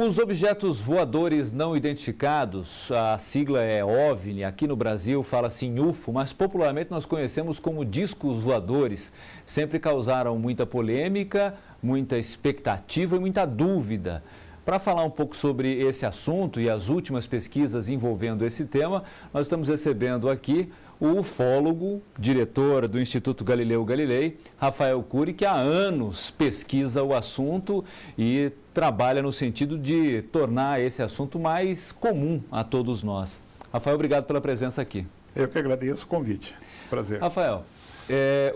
Os objetos voadores não identificados, a sigla é OVNI, aqui no Brasil fala-se em UFO, mas popularmente nós conhecemos como discos voadores. Sempre causaram muita polêmica, muita expectativa e muita dúvida. Para falar um pouco sobre esse assunto e as últimas pesquisas envolvendo esse tema, nós estamos recebendo aqui o ufólogo, diretor do Instituto Galileu Galilei, Rafael Cury, que há anos pesquisa o assunto e trabalha no sentido de tornar esse assunto mais comum a todos nós. Rafael, obrigado pela presença aqui. Eu que agradeço o convite. Prazer. Rafael,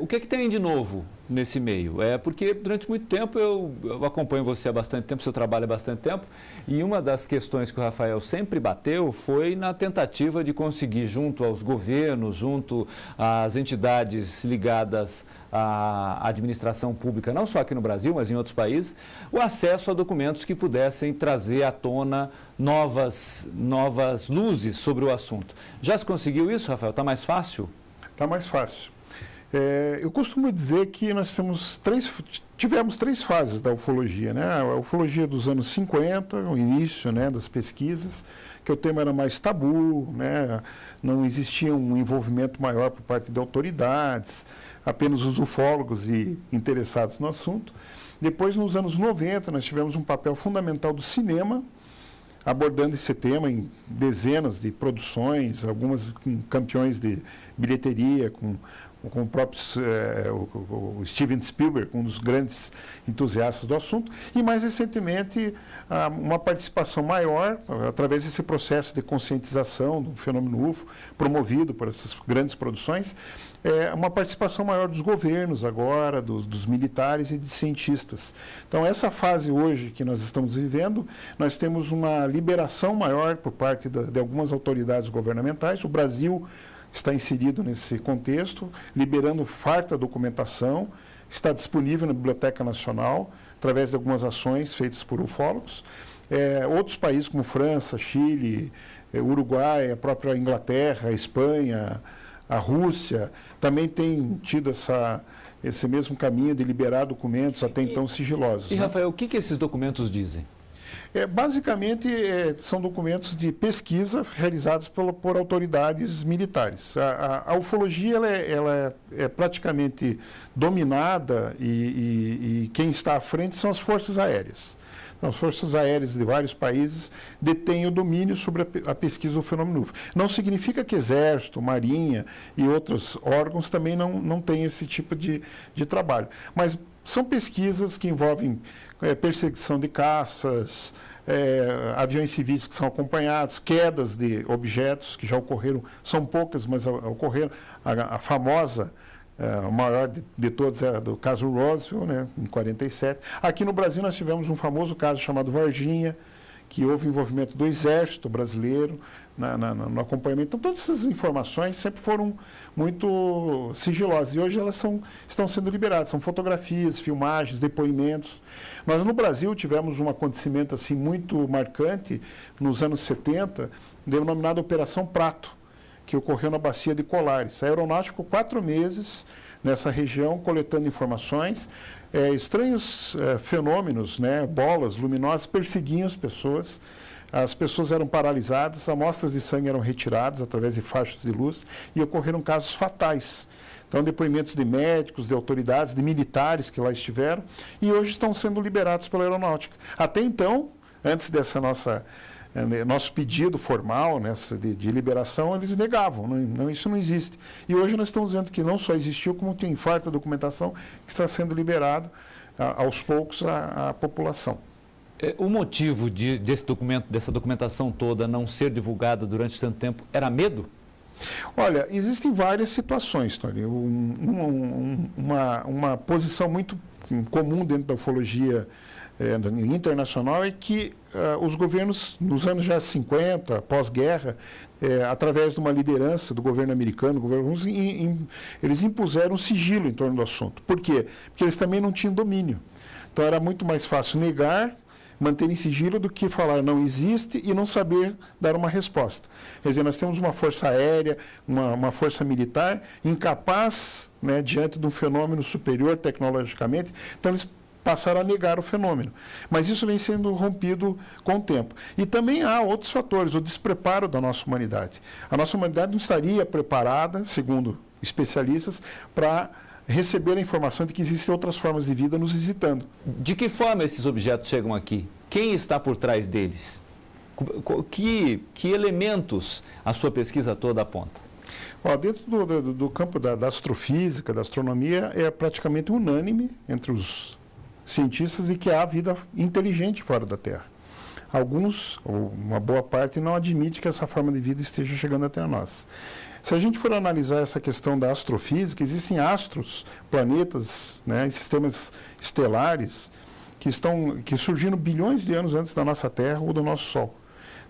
o que tem de novo nesse meio? Porque durante muito tempo eu acompanho você há bastante tempo, seu trabalho há bastante tempo, e uma das questões que o Rafael sempre bateu foi na tentativa de conseguir, junto aos governos, junto às entidades ligadas à administração pública, não só aqui no Brasil, mas em outros países, o acesso a documentos que pudessem trazer à tona novas luzes sobre o assunto. Já se conseguiu isso, Rafael? Está mais fácil? Está mais fácil. Eu costumo dizer que nós tivemos três fases da ufologia, né? A ufologia dos anos 50, o início, né, das pesquisas, que o tema era mais tabu, né? Não existia um envolvimento maior por parte de autoridades, apenas os ufólogos e interessados no assunto. Depois, nos anos 90, nós tivemos um papel fundamental do cinema, abordando esse tema em dezenas de produções, algumas com campeões de bilheteria, com o próprio o Steven Spielberg, um dos grandes entusiastas do assunto, e mais recentemente uma participação maior, através desse processo de conscientização do fenômeno UFO, promovido por essas grandes produções, uma participação maior dos governos agora, dos militares e de cientistas. Então, essa fase hoje que nós estamos vivendo, nós temos uma liberação maior por parte de algumas autoridades governamentais. O Brasil está inserido nesse contexto, liberando farta documentação, está disponível na Biblioteca Nacional, através de algumas ações feitas por ufólogos. Outros países como França, Chile, Uruguai, a própria Inglaterra, a Espanha, a Rússia, também têm tido esse mesmo caminho de liberar documentos até então sigilosos. E, Rafael, o que esses documentos dizem? Basicamente, são documentos de pesquisa realizados por autoridades militares. A ufologia ela é praticamente dominada e quem está à frente são as forças aéreas. Então, as forças aéreas de vários países detêm o domínio sobre a pesquisa do fenômeno UFO. Não significa que Exército, Marinha e outros órgãos também não têm esse tipo de trabalho. Mas são pesquisas que envolvem perseguição de caças, aviões civis que são acompanhados, quedas de objetos que já ocorreram, são poucas, mas ocorreram. A famosa, a maior de todas é do caso Roswell, né, em 47. Aqui no Brasil nós tivemos um famoso caso chamado Varginha, que houve envolvimento do Exército brasileiro no acompanhamento. Então, todas essas informações sempre foram muito sigilosas e hoje elas estão sendo liberadas. São fotografias, filmagens, depoimentos. Nós, no Brasil, tivemos um acontecimento assim, muito marcante nos anos 70, denominado Operação Prato, que ocorreu na Bacia de Colares. A aeronáutica ficou 4 meses nessa região, coletando informações. Estranhos fenômenos, né, bolas luminosas, perseguiam as pessoas eram paralisadas, amostras de sangue eram retiradas através de faixas de luz e ocorreram casos fatais. Então, depoimentos de médicos, de autoridades, de militares que lá estiveram e hoje estão sendo liberados pela aeronáutica. Até então, antes dessa nosso pedido formal de liberação, eles negavam, isso não existe. E hoje nós estamos vendo que não só existiu, como tem farta documentação que está sendo liberado aos poucos à população. O motivo dessa documentação toda não ser divulgada durante tanto tempo era medo? Olha, existem várias situações, Tony. Uma posição muito comum dentro da ufologia internacional é que os governos, nos anos já 50, pós-guerra, através de uma liderança do governo americano, eles impuseram um sigilo em torno do assunto. Por quê? Porque eles também não tinham domínio. Então era muito mais fácil negar, manter em sigilo, do que falar não existe e não saber dar uma resposta. Quer dizer, nós temos uma força aérea, uma força militar incapaz, né, diante de um fenômeno superior tecnologicamente. Então eles passaram a negar o fenômeno. Mas isso vem sendo rompido com o tempo. E também há outros fatores, o despreparo da nossa humanidade. A nossa humanidade não estaria preparada, segundo especialistas, para receber a informação de que existem outras formas de vida nos visitando. De que forma esses objetos chegam aqui? Quem está por trás deles? Que elementos a sua pesquisa toda aponta? Dentro do campo da astrofísica, da astronomia, é praticamente unânime entre os cientistas de que há vida inteligente fora da Terra. Alguns, ou uma boa parte, não admite que essa forma de vida esteja chegando até nós. Se a gente for analisar essa questão da astrofísica, existem astros, planetas, né, sistemas estelares que surgiram bilhões de anos antes da nossa Terra ou do nosso Sol.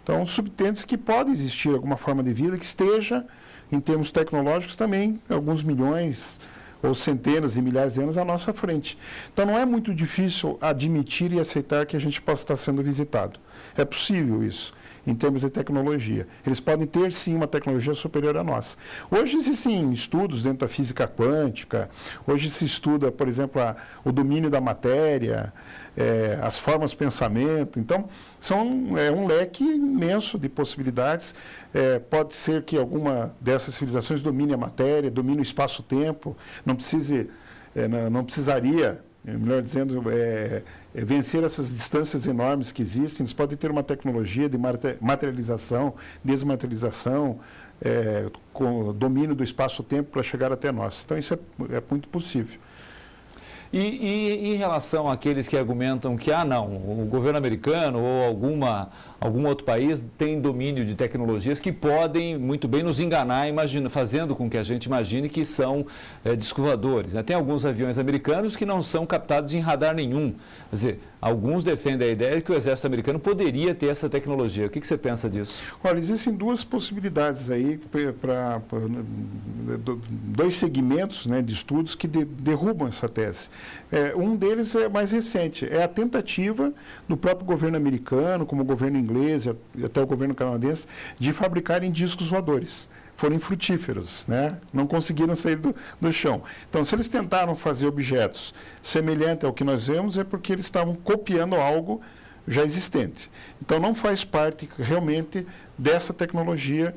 Então, subtende-se que pode existir alguma forma de vida que esteja, em termos tecnológicos, também alguns milhões ou centenas de milhares de anos à nossa frente. Então, não é muito difícil admitir e aceitar que a gente possa estar sendo visitado. É possível isso, em termos de tecnologia. Eles podem ter, sim, uma tecnologia superior à nossa. Hoje existem estudos dentro da física quântica, hoje se estuda, por exemplo, o domínio da matéria, as formas de pensamento. Então, é um leque imenso de possibilidades. Pode ser que alguma dessas civilizações domine a matéria, domine o espaço-tempo, não precisaria, melhor dizendo, vencer essas distâncias enormes que existem. Eles podem ter uma tecnologia de materialização, desmaterialização, com domínio do espaço-tempo para chegar até nós. Então, isso é muito possível. E em relação àqueles que argumentam que, não, o governo americano ou algum outro país tem domínio de tecnologias que podem muito bem nos enganar, fazendo com que a gente imagine que são discos voadores, né? Tem alguns aviões americanos que não são captados em radar nenhum. Quer dizer, alguns defendem a ideia de que o exército americano poderia ter essa tecnologia. O que você pensa disso? Olha, existem duas possibilidades aí, para dois segmentos, né, de estudos que derrubam essa tese. Um deles é mais recente, é a tentativa do próprio governo americano, como o governo inglês e até o governo canadense, de fabricarem discos voadores. Foram infrutíferos, né? Não conseguiram sair do chão. Então, se eles tentaram fazer objetos semelhantes ao que nós vemos, é porque eles estavam copiando algo já existente. Então, não faz parte realmente dessa tecnologia,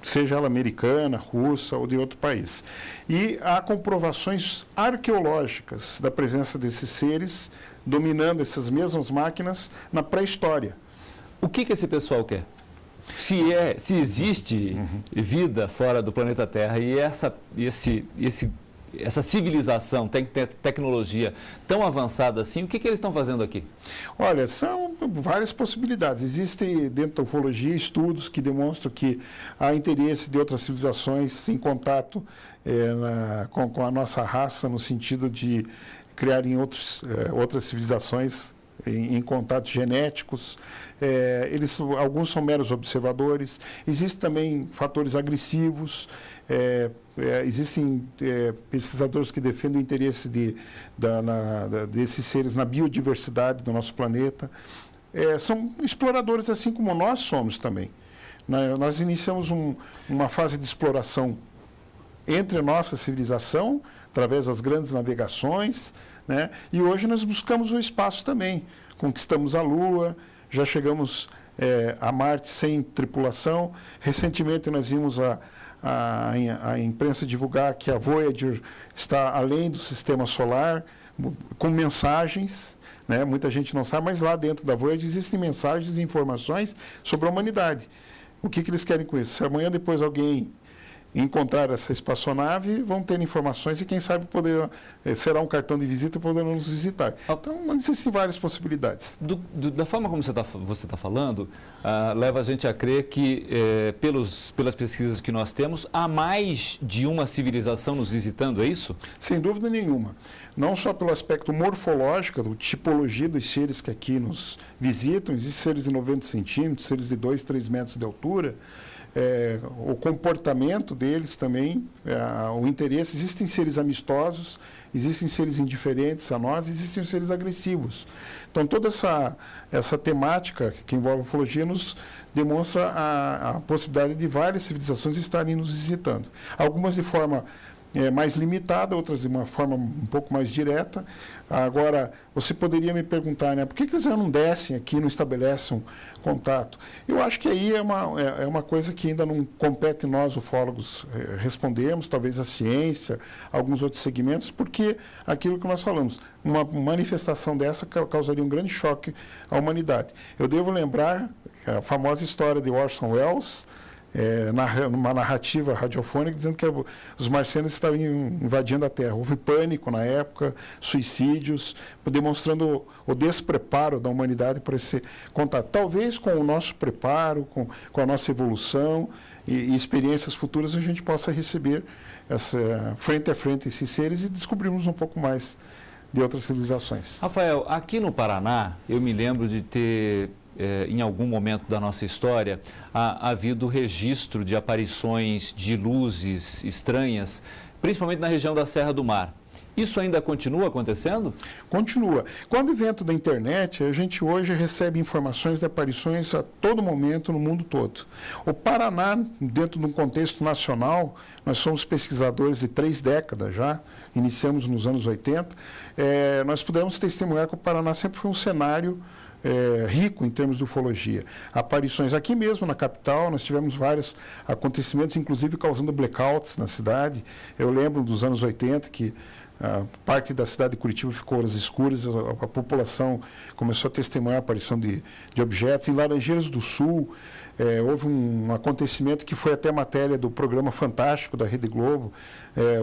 seja ela americana, russa ou de outro país. E há comprovações arqueológicas da presença desses seres dominando essas mesmas máquinas na pré-história. O que esse pessoal quer? Se existe vida fora do planeta Terra e essa civilização tem tecnologia tão avançada assim, o que eles estão fazendo aqui? Olha, são várias possibilidades. Existem dentro da ufologia estudos que demonstram que há interesse de outras civilizações em contato com a nossa raça, no sentido de criarem outras civilizações em contatos genéticos. Alguns são meros observadores. Existem também fatores agressivos. Existem pesquisadores que defendem o interesse desses seres na biodiversidade do nosso planeta. São exploradores assim como nós somos também. Nós iniciamos uma fase de exploração entre a nossa civilização, através das grandes navegações, né? E hoje nós buscamos o espaço também. Conquistamos a Lua, já chegamos a Marte sem tripulação. Recentemente nós vimos a imprensa divulgar que a Voyager está além do sistema solar, com mensagens, né? Muita gente não sabe, mas lá dentro da Voyager existem mensagens e informações sobre a humanidade. O que eles querem com isso? Se amanhã depois alguém encontrar essa espaçonave, vão ter informações e quem sabe será um cartão de visita e poderão nos visitar. Então, existem várias possibilidades. Da forma como você tá falando, leva a gente a crer que, pelas pesquisas que nós temos, há mais de uma civilização nos visitando, é isso? Sem dúvida nenhuma. Não só pelo aspecto morfológico, da tipologia dos seres que aqui nos visitam, existem seres de 90 centímetros, seres de 2, 3 metros de altura, o comportamento deles também, o interesse. Existem seres amistosos, existem seres indiferentes a nós, existem seres agressivos. Então, toda essa temática que envolve a ufologia nos demonstra a possibilidade de várias civilizações estarem nos visitando. Algumas de forma mais limitada, outras de uma forma um pouco mais direta. Agora, você poderia me perguntar, né, por que eles não descem aqui, não estabelecem contato? Eu acho que aí é uma coisa que ainda não compete nós, ufólogos, respondermos, talvez a ciência, alguns outros segmentos, porque aquilo que nós falamos, uma manifestação dessa causaria um grande choque à humanidade. Eu devo lembrar a famosa história de Orson Welles, numa narrativa radiofônica, dizendo que os marcianos estavam invadindo a Terra. Houve pânico na época, suicídios, demonstrando o despreparo da humanidade para esse contato. Talvez com o nosso preparo, com a nossa evolução e experiências futuras, a gente possa receber frente a frente esses seres e descobrirmos um pouco mais de outras civilizações. Rafael, aqui no Paraná, eu me lembro de ter em algum momento da nossa história, havido registro de aparições de luzes estranhas, principalmente na região da Serra do Mar. Isso ainda continua acontecendo? Continua. Com o advento da internet, a gente hoje recebe informações de aparições a todo momento no mundo todo. O Paraná, dentro de um contexto nacional, nós somos pesquisadores de 3 décadas já, iniciamos nos anos 80, nós pudemos testemunhar que o Paraná sempre foi um cenário rico em termos de ufologia. Aparições aqui mesmo na capital, nós tivemos vários acontecimentos, inclusive causando blackouts na cidade. Eu lembro dos anos 80 que parte da cidade de Curitiba ficou às escuras, a população começou a testemunhar a aparição de objetos. Em Laranjeiras do Sul, houve um acontecimento que foi até matéria do programa Fantástico da Rede Globo.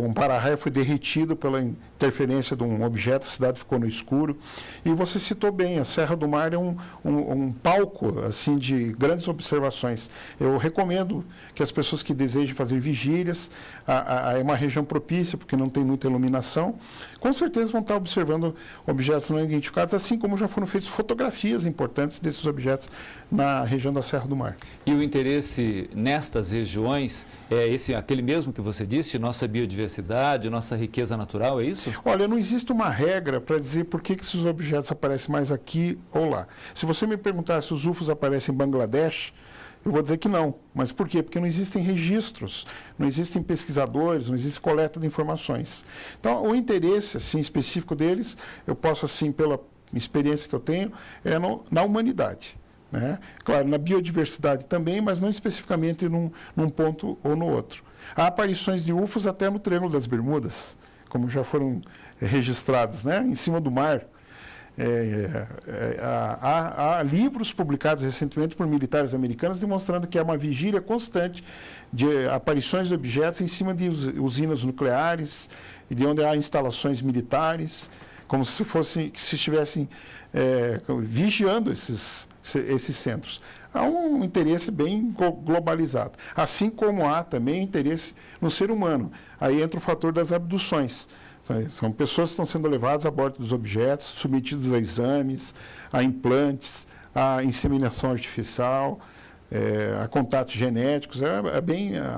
Um para-raio foi derretido pela interferência de um objeto, a cidade ficou no escuro. E você citou bem, a Serra do Mar é um palco assim, de grandes observações. Eu recomendo que as pessoas que desejem fazer vigílias, é uma região propícia, porque não tem muita iluminação, com certeza vão estar observando objetos não identificados, assim como já foram feitas fotografias importantes desses objetos na região da Serra do Mar. E o interesse nestas regiões é aquele mesmo que você disse, nossa biodiversidade, nossa riqueza natural, é isso? Olha, não existe uma regra para dizer por que esses objetos aparecem mais aqui ou lá. Se você me perguntar se os UFOs aparecem em Bangladesh, eu vou dizer que não. Mas por quê? Porque não existem registros, não existem pesquisadores, não existe coleta de informações. Então, o interesse assim, específico deles, eu posso, assim, pela experiência que eu tenho, na humanidade. Né? Claro, na biodiversidade também, mas não especificamente num ponto ou no outro. Há aparições de UFOs até no Triângulo das Bermudas, como já foram registrados, né? Em cima do mar. Há livros publicados recentemente por militares americanos demonstrando que há uma vigília constante de aparições de objetos em cima de usinas nucleares e de onde há instalações militares, como se estivessem vigiando esses centros. Há um interesse bem globalizado, assim como há também interesse no ser humano. Aí entra o fator das abduções. São pessoas que estão sendo levadas a bordo dos objetos, submetidas a exames, a implantes, a inseminação artificial, a contatos genéticos.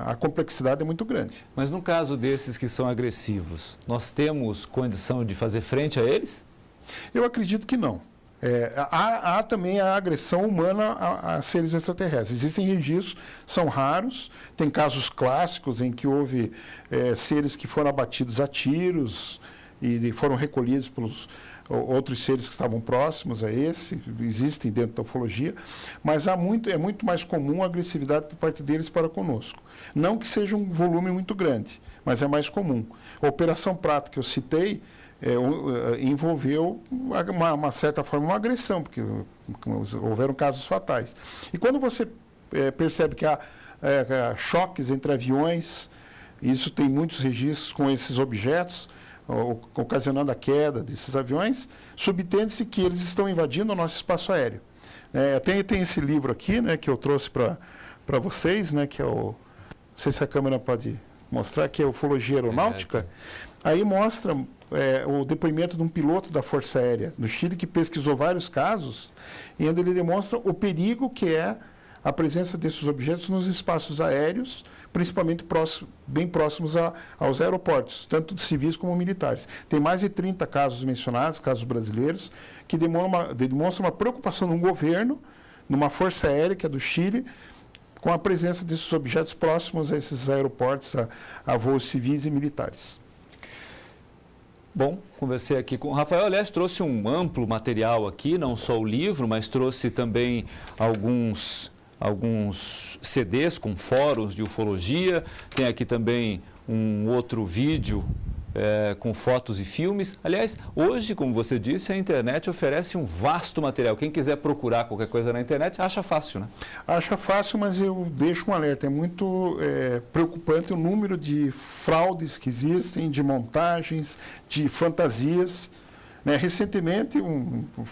A complexidade é muito grande. Mas no caso desses que são agressivos, nós temos condição de fazer frente a eles? Eu acredito que não. Há também a agressão humana a seres extraterrestres. Existem registros, são raros, tem casos clássicos em que houve seres que foram abatidos a tiros e foram recolhidos pelos outros seres que estavam próximos a esse, existem dentro da ufologia, mas é muito mais comum a agressividade por parte deles para conosco. Não que seja um volume muito grande, mas é mais comum. A Operação Prato que eu citei, envolveu, uma certa forma, uma agressão, porque houveram casos fatais. E quando você percebe que há choques entre aviões, isso tem muitos registros com esses objetos, ocasionando a queda desses aviões, subtende-se que eles estão invadindo o nosso espaço aéreo. Tem esse livro aqui, né, que eu trouxe para vocês, né, que é o... Não sei se a câmera pode mostrar, que é Ufologia Aeronáutica. Aí mostra o depoimento de um piloto da Força Aérea do Chile que pesquisou vários casos e onde ele demonstra o perigo que é a presença desses objetos nos espaços aéreos, principalmente bem próximos aos aeroportos, tanto de civis como militares. Tem mais de 30 casos mencionados, casos brasileiros, que demonstram uma preocupação de um governo, numa Força Aérea, que é do Chile, com a presença desses objetos próximos a esses aeroportos, a voos civis e militares. Bom, conversei aqui com o Rafael, aliás, trouxe um amplo material aqui, não só o livro, mas trouxe também alguns CDs com fóruns de ufologia, tem aqui também um outro vídeo com fotos e filmes. Aliás, hoje, como você disse, a internet oferece um vasto material. Quem quiser procurar qualquer coisa na internet, acha fácil, né? Acha fácil, mas eu deixo um alerta. É muito preocupante o número de fraudes que existem, de montagens, de fantasias. Recentemente,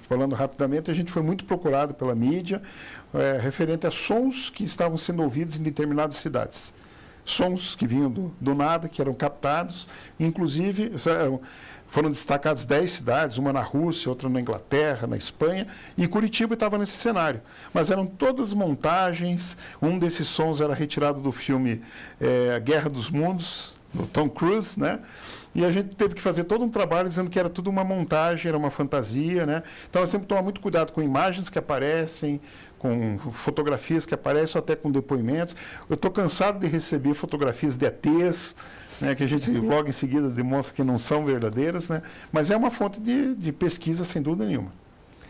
falando rapidamente, a gente foi muito procurado pela mídia referente a sons que estavam sendo ouvidos em determinadas cidades. Sons que vinham do nada, que eram captados, inclusive foram destacadas 10 cidades, uma na Rússia, outra na Inglaterra, na Espanha, e Curitiba estava nesse cenário. Mas eram todas montagens, um desses sons era retirado do filme Guerra dos Mundos, do Tom Cruise, né? E a gente teve que fazer todo um trabalho dizendo que era tudo uma montagem, era uma fantasia, né? Então nós temos que tomar muito cuidado com imagens que aparecem, com fotografias que aparecem, ou até com depoimentos. Eu estou cansado de receber fotografias de ETs, né, que a gente logo em seguida demonstra que não são verdadeiras, né? Mas é uma fonte de pesquisa, sem dúvida nenhuma.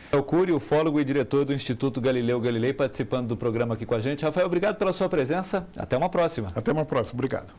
Rafael Cury, ufólogo e diretor do Instituto Galileu Galilei, participando do programa aqui com a gente. Rafael, obrigado pela sua presença. Até uma próxima. Até uma próxima. Obrigado.